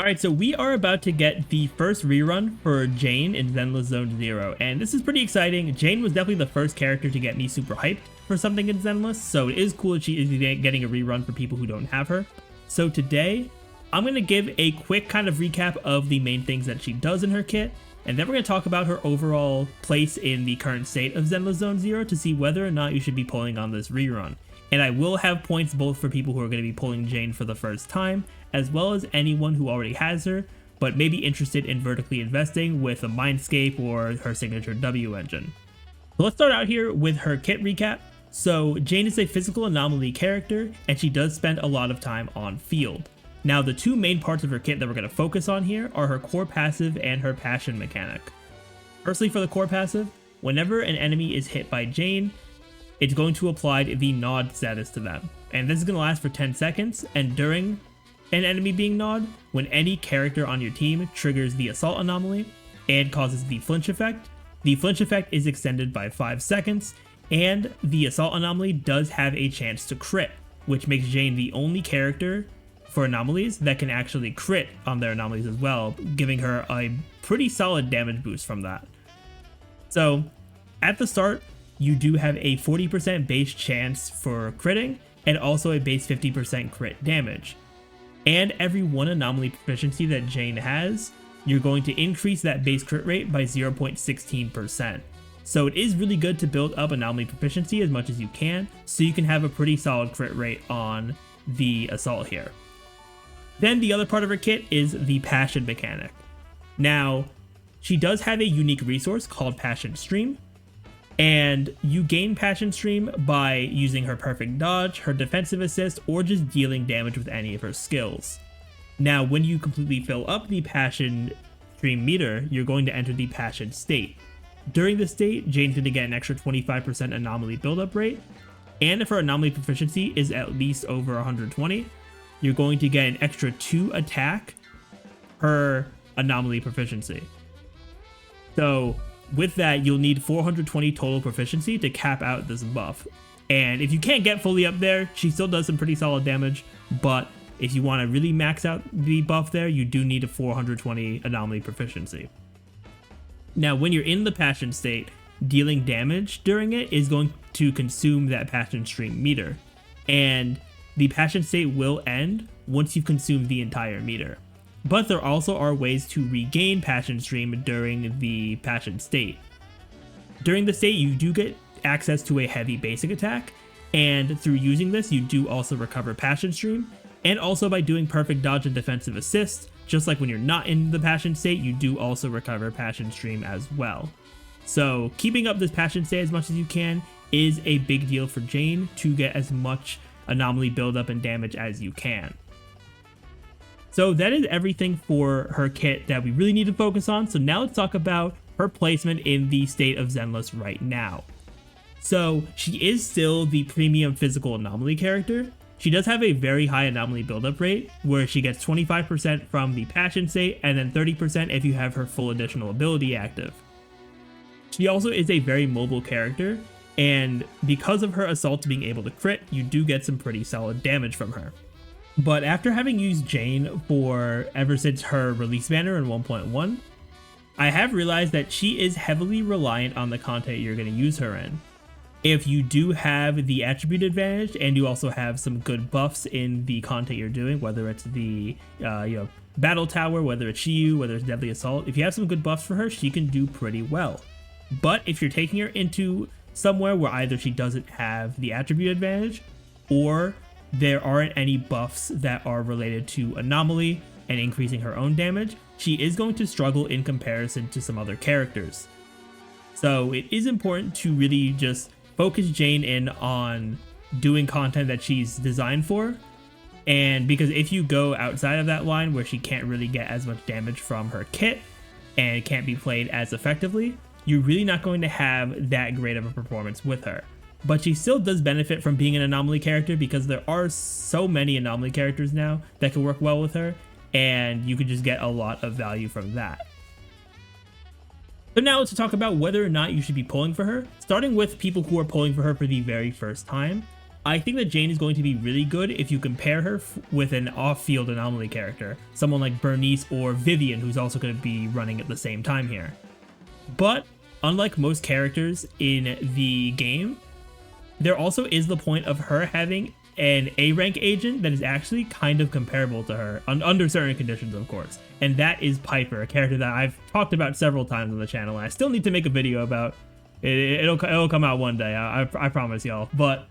Alright, so we are about to get the first rerun for Jane in Zenless Zone Zero, and this is pretty exciting. Jane was definitely the first character to get me super hyped for something in Zenless, so it is cool that she is getting a rerun for people who don't have her. So today, I'm going to give a quick kind of recap of the main things that she does in her kit, and then we're going to talk about her overall place in the current state of Zenless Zone Zero to see whether or not you should be pulling on this rerun. And I will have points both for people who are going to be pulling Jane for the first time, as well as anyone who already has her, but may be interested in vertically investing with a Mindscape or her signature W engine. So let's start out here with her kit recap. So Jane is a physical anomaly character, and she does spend a lot of time on field. Now the two main parts of her kit that we're going to focus on here are her core passive and her passion mechanic. Firstly, for the core passive, whenever an enemy is hit by Jane, it's going to apply the nod status to them. And this is going to last for 10 seconds, and during an enemy being gnawed, when any character on your team triggers the assault anomaly and causes the flinch effect is extended by 5 seconds, and the assault anomaly does have a chance to crit, which makes Jane the only character for anomalies that can actually crit on their anomalies as well, giving her a pretty solid damage boost from that. So at the start, you do have a 40% base chance for critting, and also a base 50% crit damage. And every one anomaly proficiency that Jane has, you're going to increase that base crit rate by 0.16%. So it is really good to build up anomaly proficiency as much as you can, so you can have a pretty solid crit rate on the assault here. Then the other part of her kit is the passion mechanic. Now, she does have a unique resource called Passion Stream, and you gain Passion Stream by using her perfect dodge, her defensive assist, or just dealing damage with any of her skills. Now, when you completely fill up the Passion Stream meter, you're going to enter the Passion state. During this state, Jane's going to get an extra 25% anomaly buildup rate, and if her anomaly proficiency is at least over 120, you're going to get an extra 2 attack per anomaly proficiency. So with that, you'll need 420 total proficiency to cap out this buff. And if you can't get fully up there, she still does some pretty solid damage, but if you want to really max out the buff there, you do need a 420 anomaly proficiency. Now, when you're in the passion state, dealing damage during it is going to consume that passion stream meter, and the passion state will end once you've consumed the entire meter. But there also are ways to regain Passion Stream during the Passion state. During the state, you do get access to a heavy basic attack, and through using this, you do also recover Passion Stream, and also by doing perfect dodge and defensive assist, just like when you're not in the Passion state, you do also recover Passion Stream as well. So keeping up this Passion state as much as you can is a big deal for Jane to get as much anomaly buildup and damage as you can. So that is everything for her kit that we really need to focus on. So now let's talk about her placement in the state of Zenless right now. So she is still the premium physical anomaly character. She does have a very high anomaly buildup rate, where she gets 25% from the passion state and then 30% if you have her full additional ability active. She also is a very mobile character, and because of her assault being able to crit, you do get some pretty solid damage from her. But after having used Jane for ever since her release banner in 1.1, I have realized that she is heavily reliant on the content you're going to use her in. If you do have the attribute advantage and you also have some good buffs in the content you're doing, whether it's the battle tower, whether it's Shiyu, whether it's deadly assault, if you have some good buffs for her, she can do pretty well. But if you're taking her into somewhere where either she doesn't have the attribute advantage, or there aren't any buffs that are related to anomaly and increasing her own damage, she is going to struggle in comparison to some other characters. So it is important to really just focus Jane in on doing content that she's designed for, and because if you go outside of that line where she can't really get as much damage from her kit and can't be played as effectively, you're really not going to have that great of a performance with her. But she still does benefit from being an anomaly character, because there are so many anomaly characters now that can work well with her, and you could just get a lot of value from that. So now let's talk about whether or not you should be pulling for her, starting with people who are pulling for her for the very first time. I think that Jane is going to be really good if you compare her with an off-field anomaly character, someone like Bernice or Vivian, who's also going to be running at the same time here. But unlike most characters in the game, there also is the point of her having an A-rank agent that is actually kind of comparable to her, under certain conditions, of course. And that is Piper, a character that I've talked about several times on the channel, and I still need to make a video about. It'll come out one day, I promise y'all. But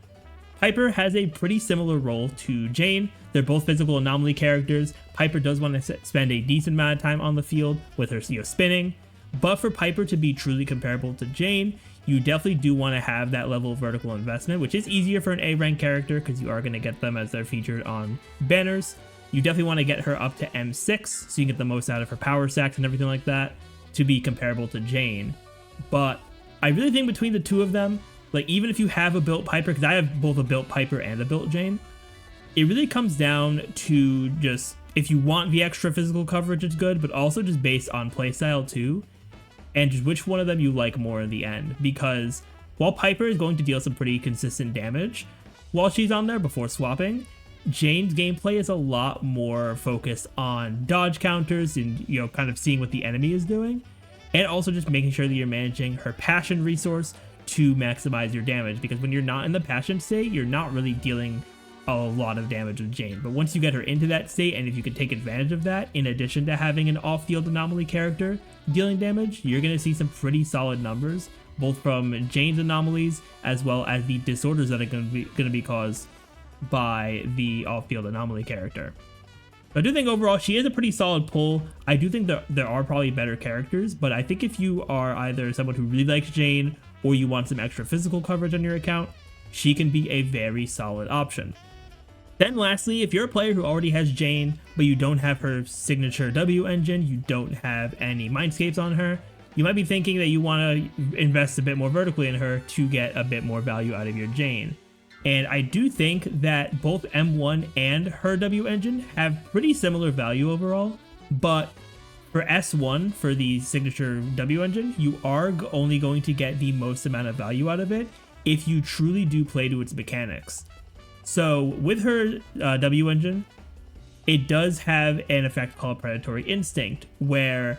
Piper has a pretty similar role to Jane. They're both physical anomaly characters. Piper does want to spend a decent amount of time on the field with her spinning. But for Piper to be truly comparable to Jane, you definitely do want to have that level of vertical investment, which is easier for an A-rank character because you are going to get them as they're featured on banners. You definitely want to get her up to M6 so you can get the most out of her power stacks and everything like that to be comparable to Jane. But I really think between the two of them, like even if you have a built Piper, because I have both a built Piper and a built Jane, it really comes down to just if you want the extra physical coverage, it's good, but also just based on playstyle too. And just which one of them you like more in the end. Because while Piper is going to deal some pretty consistent damage while she's on there before swapping, Jane's gameplay is a lot more focused on dodge counters and, kind of seeing what the enemy is doing. And also just making sure that you're managing her passion resource to maximize your damage. Because when you're not in the passion state, you're not really dealing a lot of damage with Jane. But once you get her into that state, and if you can take advantage of that, in addition to having an off-field anomaly character dealing damage, you're going to see some pretty solid numbers, both from Jane's anomalies as well as the disorders that are going to be caused by the off-field anomaly character. I do think overall she is a pretty solid pull. I do think that there are probably better characters, but I think if you are either someone who really likes Jane or you want some extra physical coverage on your account, she can be a very solid option. Then lastly, if you're a player who already has Jane, but you don't have her signature W engine, you don't have any mindscapes on her, you might be thinking that you want to invest a bit more vertically in her to get a bit more value out of your Jane. And I do think that both M1 and her W engine have pretty similar value overall, but for S1, for the signature W engine, you are only going to get the most amount of value out of it if you truly do play to its mechanics. So with her W engine, it does have an effect called Predatory Instinct, where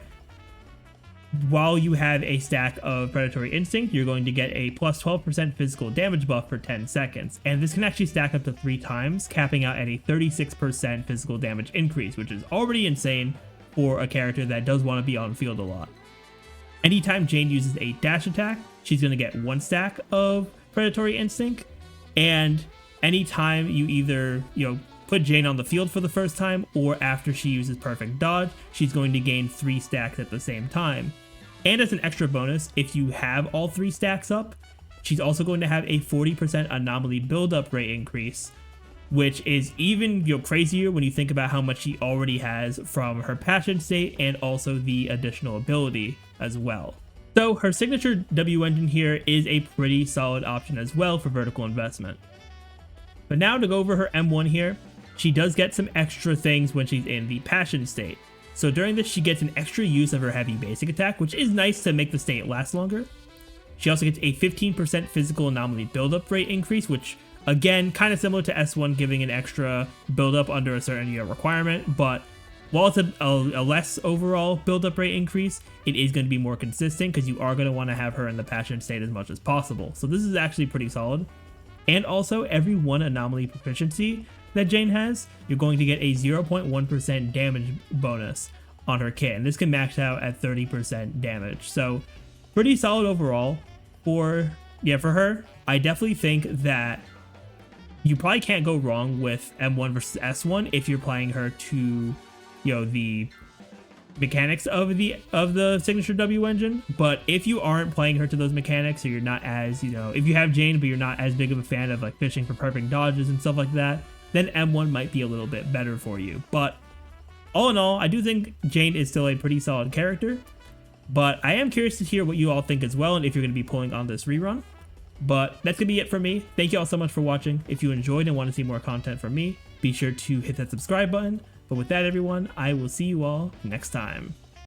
while you have a stack of Predatory Instinct, you're going to get a plus 12% physical damage buff for 10 seconds. And this can actually stack up to 3 times, capping out at a 36% physical damage increase, which is already insane for a character that does want to be on field a lot. Anytime Jane uses a dash attack, she's going to get 1 stack of Predatory Instinct, and anytime you either, put Jane on the field for the first time or after she uses Perfect Dodge, she's going to gain 3 stacks at the same time. And as an extra bonus, if you have all 3 stacks up, she's also going to have a 40% anomaly buildup rate increase, which is even crazier when you think about how much she already has from her passion state and also the additional ability as well. So her signature W engine here is a pretty solid option as well for vertical investment. But now to go over her M1 here, she does get some extra things when she's in the passion state. So during this, she gets an extra use of her heavy basic attack, which is nice to make the state last longer. She also gets a 15% physical anomaly buildup rate increase, which again, kind of similar to S1, giving an extra buildup under a certain requirement, but while it's a less overall buildup rate increase, it is going to be more consistent because you are going to want to have her in the passion state as much as possible. So this is actually pretty solid. And also, every 1 anomaly proficiency that Jane has, you're going to get a 0.1% damage bonus on her kit, and this can max out at 30% damage. So pretty solid overall for her. I definitely think that you probably can't go wrong with M1 versus S1 if you're playing her to the mechanics of the signature W engine. But if you aren't playing her to those mechanics, or you're not as if you have Jane but you're not as big of a fan of like fishing for perfect dodges and stuff like that, then M1 might be a little bit better for you. But all in all, I do think Jane is still a pretty solid character, but I am curious to hear what you all think as well, and if you're going to be pulling on this rerun. But that's going to be it for me. Thank you all so much for watching. If you enjoyed and want to see more content from me, be sure to hit that subscribe button. But with that, everyone, I will see you all next time.